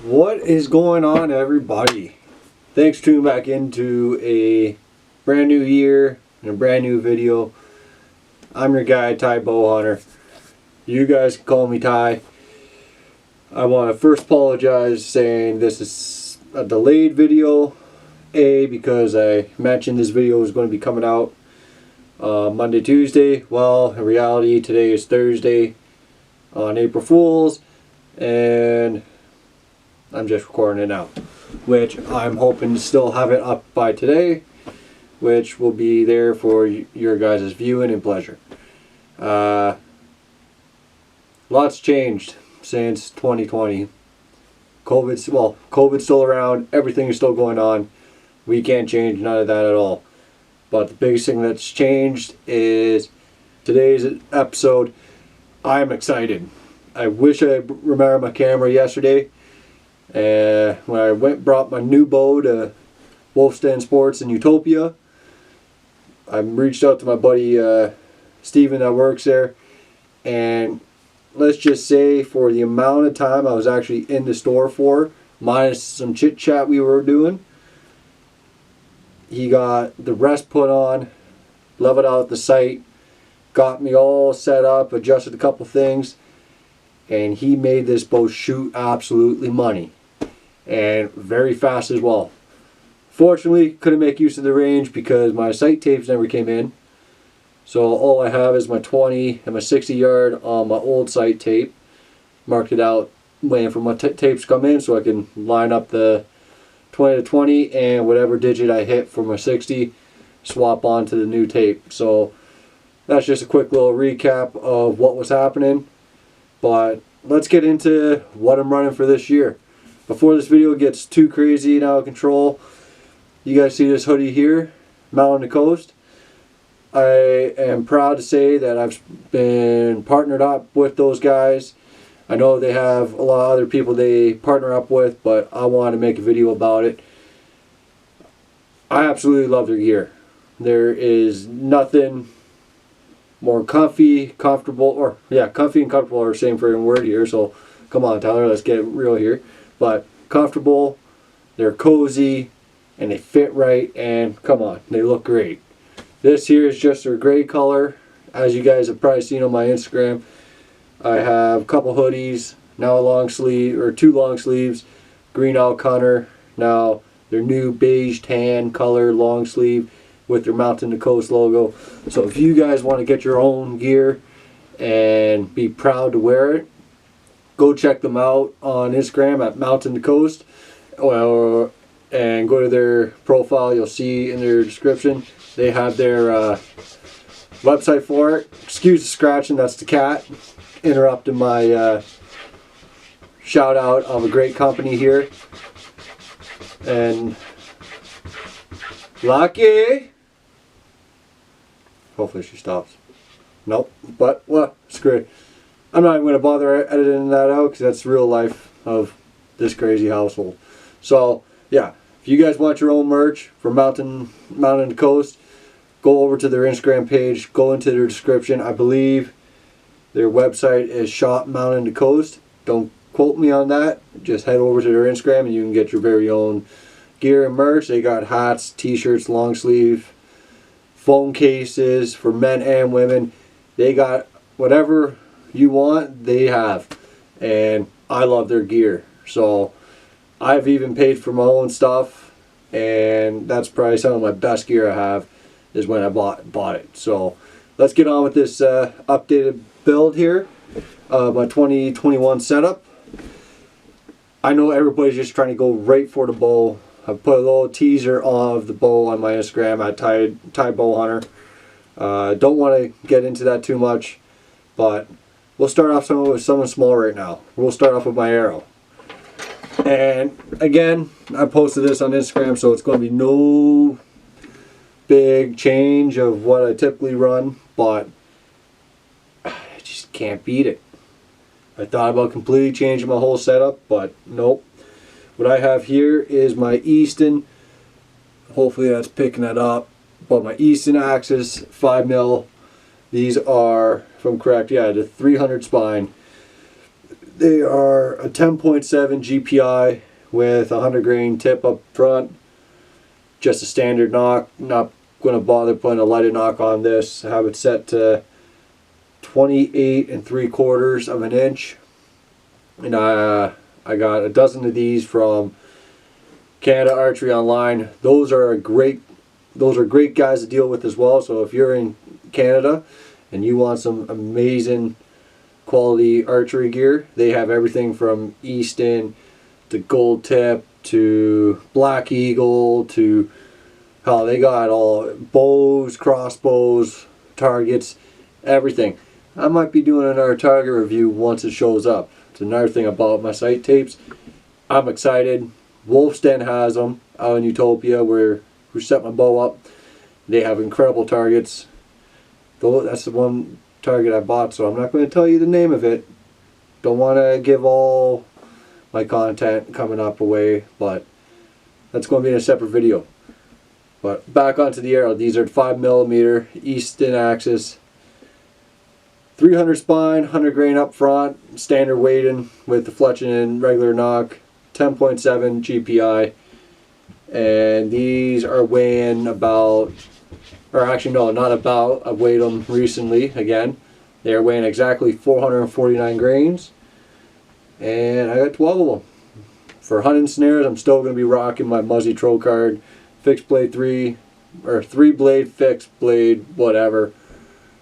What is going on, everybody? Thanks for tuning back into a brand new year and a brand new video. I'm your guy, Tybowhunter. You guys can call me Ty. I want to first apologize saying this is a delayed video. Because I mentioned this video was going to be coming out Monday, Tuesday. Well, in reality, today is Thursday on April Fool's, and I'm just recording it now, which I'm hoping to still have it up by today, which will be there for your guys' viewing and pleasure. Lots changed since 2020. COVID's still around, everything is still going on. We can't change none of that at all. But the biggest thing that's changed is today's episode. I'm excited. I wish I remembered my camera yesterday. When I brought my new bow to Wolfstand Sports in Utopia, I reached out to my buddy Steven that works there, and let's just say for the amount of time I was actually in the store for, minus some chit chat we were doing, he got the rest put on, leveled out the sight, got me all set up, adjusted a couple things, and he made this bow shoot absolutely money. And very fast as well. Fortunately, couldn't make use of the range because my sight tapes never came in. So all I have is my 20 and my 60 yard on my old sight tape. Marked it out, waiting for my tapes to come in so I can line up the 20 to 20 and whatever digit I hit for my 60, swap onto the new tape. So that's just a quick little recap of what was happening. But let's get into what I'm running for this year. Before this video gets too crazy and out of control, you guys see this hoodie here, Mountain to Coast. I am proud to say that I've been partnered up with those guys. I know they have a lot of other people they partner up with, but I wanted to make a video about it. I absolutely love their gear. There is nothing more comfy and comfortable are the same freaking word here, so come on Tyler, let's get real here. But comfortable, they're cozy, and they fit right, and come on, they look great. This here is just their gray color. As you guys have probably seen on my Instagram, I have a couple hoodies, now a long sleeve, or two long sleeves, green elk hunter, now their new beige tan color long sleeve with their Mountain to Coast logo. So if you guys want to get your own gear and be proud to wear it, go check them out on Instagram at Mountain to Coast, and go to their profile. You'll see in their description they have their website for it. Excuse the scratching, that's the cat interrupting my shout out of a great company here. And Lucky, hopefully she stops. Nope, but what? Screw it. I'm not even going to bother editing that out because that's real life of this crazy household. So yeah, if you guys want your own merch for Mountain to Coast, go over to their Instagram page, go into their description. I believe their website is Shop Mountain to Coast. Don't quote me on that. Just head over to their Instagram and you can get your very own gear and merch. They got hats, t-shirts, long sleeve, phone cases for men and women. They got whatever you want, they have. And I love their gear. So I've even paid for my own stuff, and that's probably some of my best gear I have is when I bought it. So let's get on with this updated build here, my 2021 setup. I know everybody's just trying to go right for the bow. I've put a little teaser of the bow on my Instagram at Tybowhunter. Don't want to get into that too much, but we'll start off with something small right now. We'll start off with my arrow. And again, I posted this on Instagram, so it's going to be no big change of what I typically run, but I just can't beat it. I thought about completely changing my whole setup, but nope. What I have here is my Easton. Hopefully that's picking that up. But my Easton Axis 5mm. These are, if I'm correct, yeah, the 300 spine. They are a 10.7 GPI with a 100 grain tip up front. Just a standard knock. Not going to bother putting a lighted knock on this. I have it set to 28 3/4 of an inch. And I got a dozen of these from Canada Archery Online. Those are great guys to deal with as well. So if you're in Canada and you want some amazing quality archery gear, they have everything from Easton to Gold Tip to Black Eagle to hell, they got all bows, crossbows, targets, everything. I might be doing another target review once it shows up. It's another thing about my sight tapes. I'm excited. Wolf's Den has them out in Utopia who set my bow up. They have incredible targets. Though that's the one target I bought, so I'm not going to tell you the name of it. Don't want to give all my content coming up away, but that's going to be in a separate video. But back onto the arrow. These are 5mm Easton axis, 300 spine, 100 grain up front, standard weighting with the fletching and regular knock, 10.7 GPI, and these are weighing about, or actually no, not about, I weighed them recently again. They are weighing exactly 449 grains, and I got 12 of them. For hunting snares, I'm still going to be rocking my Muzzy Trocard fixed blade 3 blade fixed blade, whatever.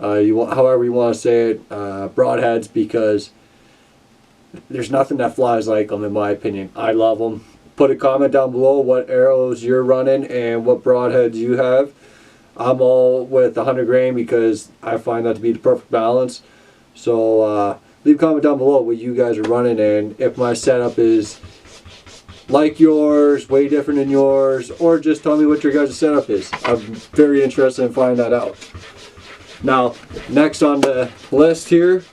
However you want to say it, broadheads, because there's nothing that flies like them in my opinion. I love them. Put a comment down below what arrows you're running and what broadheads you have. I'm all with 100 grain because I find that to be the perfect balance. So leave a comment down below what you guys are running and if my setup is like yours, way different than yours, or just tell me what your guys' setup is. I'm very interested in finding that out. Now, next on the list here,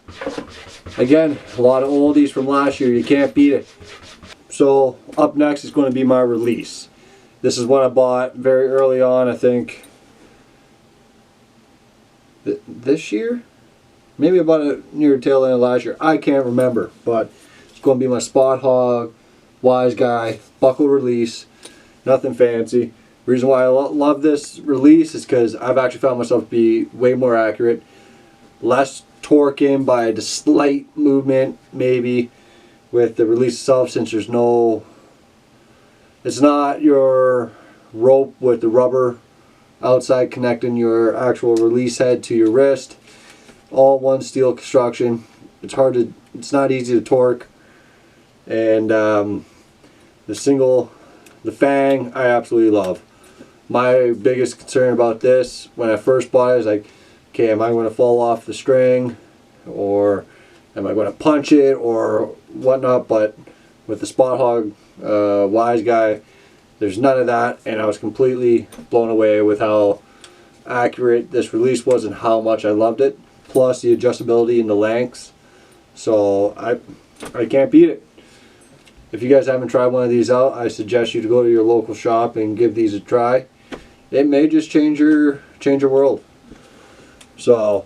again, a lot of oldies from last year. You can't beat it. So up next is going to be my release. This is one I bought very early on, I think this year? Maybe about it near the tail end of last year. I can't remember, but it's going to be my Spot Hog Wise Guy buckle release. Nothing fancy. Reason why I love this release is because I've actually found myself to be way more accurate, less torque in by the slight movement maybe with the release itself, since there's no, it's not your rope with the rubber outside connecting your actual release head to your wrist. All one steel construction. It's not easy to torque, and the fang I absolutely love. My biggest concern about this when I first bought it is like, okay, am I going to fall off the string, or am I going to punch it or whatnot? But with the Spot Hog Wise Guy, there's none of that, and I was completely blown away with how accurate this release was and how much I loved it, plus the adjustability and the lengths. So I can't beat it. If you guys haven't tried one of these out, I suggest you to go to your local shop and give these a try. It may just change your world. So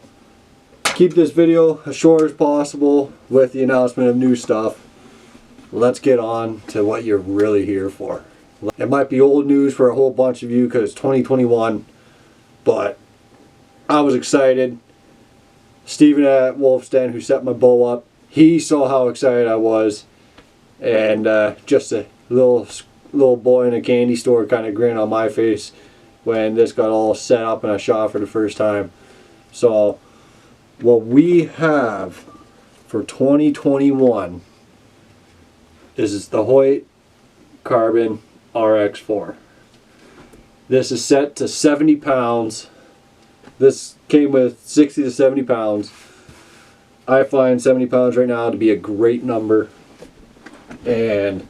keep this video as short as possible with the announcement of new stuff. Let's get on to what you're really here for. It might be old news for a whole bunch of you because it's 2021, but I was excited. Steven at Wolf's Den, who set my bow up, he saw how excited I was, and just a little boy in a candy store kind of grin on my face when this got all set up and I shot for the first time. So what we have for 2021 is the Hoyt Carbon RX4. This is set to 70 pounds. This came with 60 to 70 pounds. I find 70 pounds right now to be a great number. And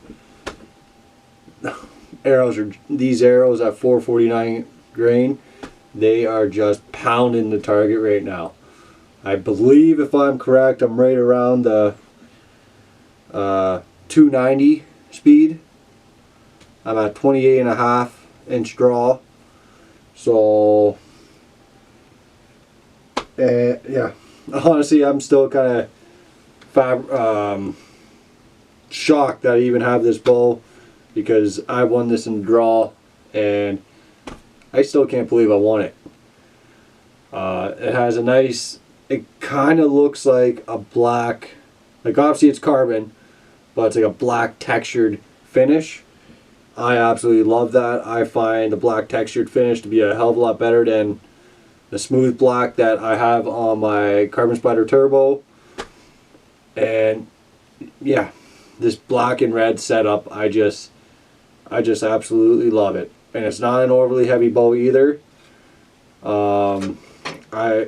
these arrows at 449 grain, they are just pounding the target right now. I believe, if I'm correct, I'm right around the 290 speed. I'm at 28.5 inch draw. So yeah, honestly, I'm still kind of shocked that I even have this bow, because I won this in the draw and I still can't believe I won it. It has a nice, it kind of looks like a black, like obviously it's carbon, but it's like a black textured finish. I absolutely love that. I find the black textured finish to be a hell of a lot better than the smooth black that I have on my Carbon Spider Turbo. And yeah, this black and red setup, I just absolutely love it. And it's not an overly heavy bow either. I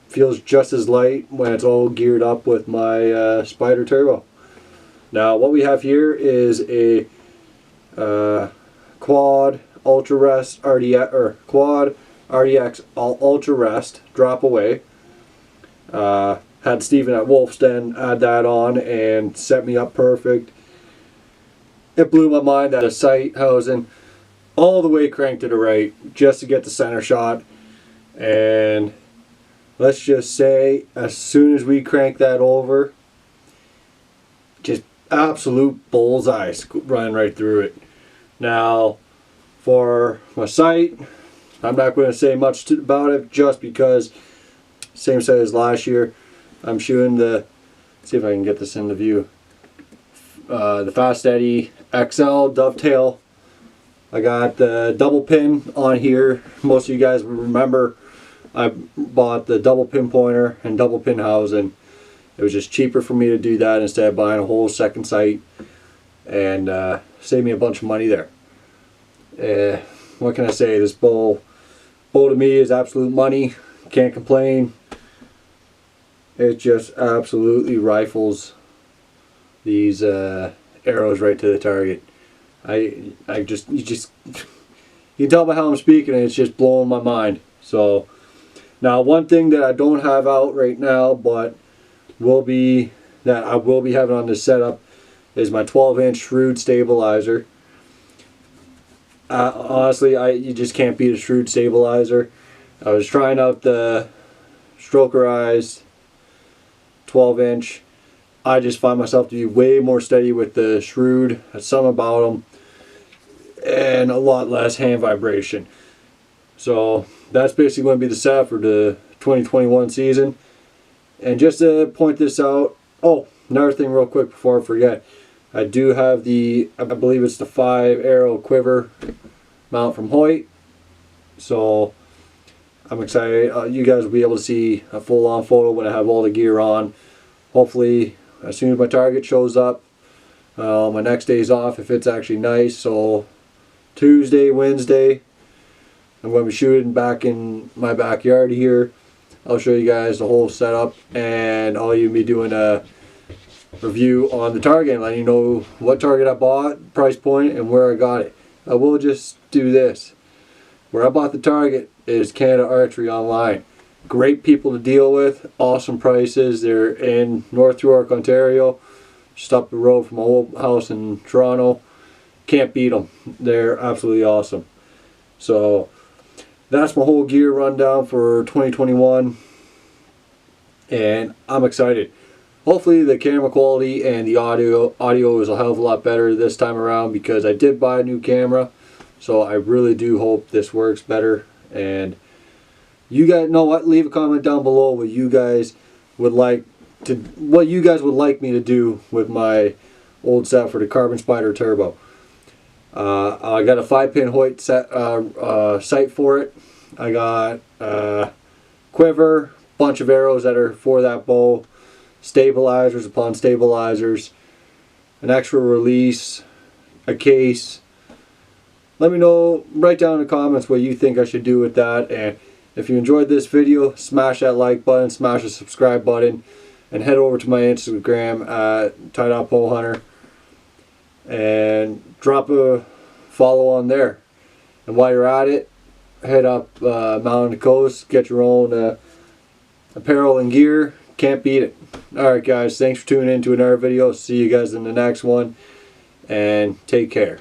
feels just as light when it's all geared up with my Spider Turbo. Now what we have here is a quad ultra rest RDX, or quad RDX ultra rest drop away. Had Steven at Wolf's Den add that on and set me up perfect. It blew my mind that a sight housing all the way cranked to the right just to get the center shot. And let's just say, as soon as we crank that over, just absolute bullseye running right through it. Now, for my sight, I'm not going to say much about it, just because same sight as last year. I'm shooting the, let's see if I can get this into view, the Fast Eddie XL Dovetail. I got the double pin on here. Most of you guys will remember I bought the double pin pointer and double pin housing. It was just cheaper for me to do that instead of buying a whole second sight, and save me a bunch of money there. What can I say? This bow to me is absolute money. Can't complain. It just absolutely rifles these arrows right to the target. You can tell by how I'm speaking, it's just blowing my mind. So now, one thing that I don't have out right now, but I will be having on this setup, is my 12-inch Shrewd stabilizer. Honestly, you just can't beat a Shrewd stabilizer. I was trying out the Strokerized 12-inch. I just find myself to be way more steady with the Shrewd. That's something about them, and a lot less hand vibration. So that's basically going to be the setup for the 2021 season. And just to point this out, oh, another thing real quick before I forget, I do have the, I believe it's the 5-arrow quiver mount from Hoyt. So I'm excited. You guys will be able to see a full-on photo when I have all the gear on. Hopefully, as soon as my target shows up, my next day's off if it's actually nice. So Tuesday, Wednesday, I'm going to be shooting back in my backyard here. I'll show you guys the whole setup, and I'll even be doing a review on the target and letting you know what target I bought, price point, and where I got it. I will just do this. Where I bought the target is Canada Archery Online. Great people to deal with, awesome prices. They're in North York, Ontario, just up the road from my old house in Toronto. Can't beat them. They're absolutely awesome. So that's my whole gear rundown for 2021, and I'm excited. Hopefully the camera quality and the audio is a hell of a lot better this time around, because I did buy a new camera, so I really do hope this works better. And you guys know what? Leave a comment down below what you guys would like me to do with my old set for the Carbon Spider Turbo. I got a 5-pin Hoyt sight for it. I got quiver, bunch of arrows that are for that bow, stabilizers upon stabilizers, an extra release, a case. Let me know, write down in the comments what you think I should do with that. And if you enjoyed this video, smash that like button, smash the subscribe button, and head over to my Instagram at Tybowhunter and drop a follow on there. And while you're at it, head up Mountain Coast, get your own apparel and gear. Can't beat it. Alright guys, thanks for tuning in to another video. See you guys in the next one, and take care.